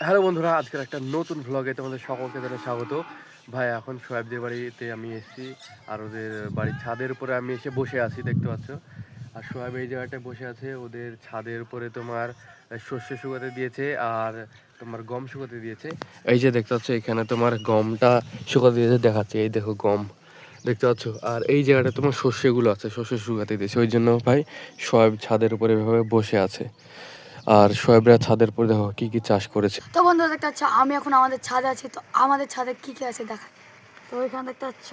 Hello বন্ধুরা, আজকের একটা নতুন ভ্লগে তোমাদের সকলকে জানাই স্বাগত। ভাই এখন সোহেবদের বাড়িতে আমি এসেছি, আর ওদের বাড়ির ছাদের উপরে আমি এসে বসে আছি, দেখতে পাচ্ছ। আর সোহেব এই জায়গাটায় বসে আছে, ওদের ছাদের উপরে তোমার শস্য শুকাতে দিয়েছে আর তোমার গম শুকাতে দিয়েছে। এই যে দেখতে পাচ্ছ এখানে তোমার গমটা শুকাতে দিয়েছে, দেখাচ্ছে, এই দেখো গম দেখতে পাচ্ছ। আর এই জায়গাটা তোমার শস্যগুলো আছে, শস্য শুকাতে দিয়েছে, ওই জন্য ভাই সোহেব ছাদের উপরে এভাবে বসে আছে। আর সোহেবরা ছাদের উপরে দেখো কি কি চাষ করেছে। তো বন্ধুরা দেখতে পাচ্ছ আমি এখন আমাদের ছাদে আছি। তো আমাদের ছাদে কি কি আছে দেখায়। তো এখানে দেখতে পাচ্ছ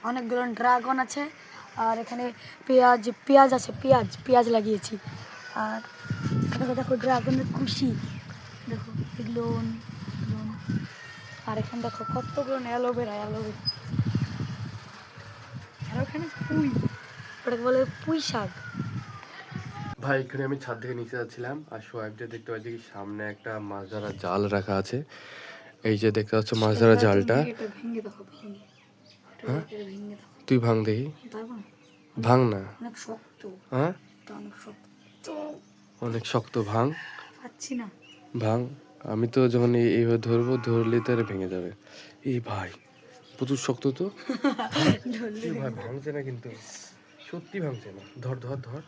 অনেকগুলো ড্রাগন আছে, আর এখানে পেঁয়াজ আছে, পেঁয়াজ লাগিয়েছি। আর দেখো দেখো ড্রাগনের কুশি, দেখো এগুলো। আর এখানে দেখো কতগুলো অ্যালোভেরা। আর ওখানে ওটাকে বলে পুঁই শাক। ভাই এখানে আমি ছাদ থেকে নিচে যাচ্ছিলাম, আর সোহেবটা দেখতে পাচ্ছি কি সামনে একটা মাছ ধরার জাল রাখা আছে। এই যে দেখতে পাচ্ছ মাছ ধরার জালটা। ভেঙে দেখো, ভেঙে হ্যাঁ, ভেঙে দেখো। তুই ভাঙ দেখি। পারবো না, ভাঙ না। অনেক শক্ত। হ্যাঁ, অনেক শক্ত, অনেক শক্ত, ভাঙ। পাচ্ছি না। ভাঙ। আমি তো যখন এইভাবে ধরবো, ধরলে তো আরে ভেঙে যাবে। এই ভাই প্রচুর শক্ত তো। এই ভাই ভাঙছে না, কিন্তু সত্যি ভাঙছে না। ধর ধর ধর,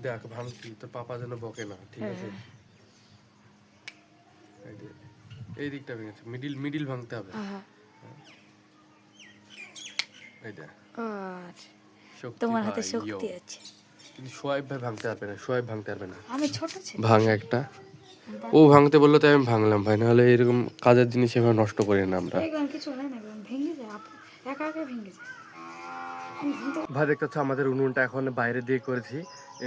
দেখ ভাঙছি, তোর পাপা যেন বকে না, ঠিক আছে। এই দিকটা ভেঙেছে, মিডিল ভাঙতে হবে। এই দেখ, তোমার হাতে শক্তি আছে। কিন্তু সোহেব ভাই ভাঙতে পারবে না, সোহেব ভাঙতে পারবে না। আমি ছোট ছিল। ভাঙ একটা। ও ভাঙতে বললো তাই আমি ভাঙলাম ভাই, নাহলে এরকম কাজের জিনিস এভাবে নষ্ট করি না আমরা। এগুলো কিছু হয় না, এগুলো ভেঙে যায়, একা একা ভেঙে যায়। ভাই দেখতে হচ্ছে আমাদের উনুনটা এখন বাইরে দিয়ে করেছি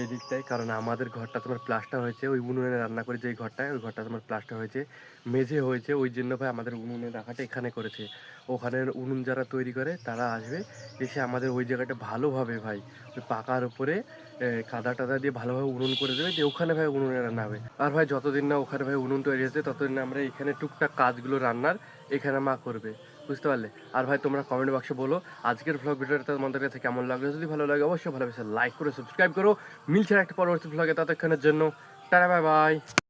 এই দিকটায়, কারণ আমাদের ঘরটা তোমার প্লাস্টার হয়েছে। ওই উনুনে রান্না করে যে ঘরটায়, ওই ঘরটা তোমার প্লাস্টার হয়েছে, মেঝে হয়েছে, ওই জন্য ভাই আমাদের উনুনে রাখাটা এখানে করেছে। ওখানে উনুন যারা তৈরি করে তারা আসবে, এসে আমাদের ওই জায়গাটা ভালোভাবে ভাই ওই পাকার উপরে কাদা টাদা দিয়ে ভালোভাবে উনুন করে দেবে, যে ওখানে ভাই উনুনে রান্না হবে। আর ভাই যতদিন না ওখানে ভাই উনুন তৈরি হচ্ছে, ততদিন না আমরা এখানে টুকটাক কাজগুলো রান্নার এখানে মা করবে, বুঝতে পারলে। আর ভাই তোমরা কমেন্ট বক্সে বলো আজকের ভ্লগ ভিডিওটা তোমাদের কাছে কেমন লাগলো। যদি ভালো লাগে অবশ্যই ভালোবেসে লাইক করে সাবস্ক্রাইব করো। মিলছে একটা পরবর্তী ভ্লগে, ততক্ষণের জন্য টাটা, বাই বাই।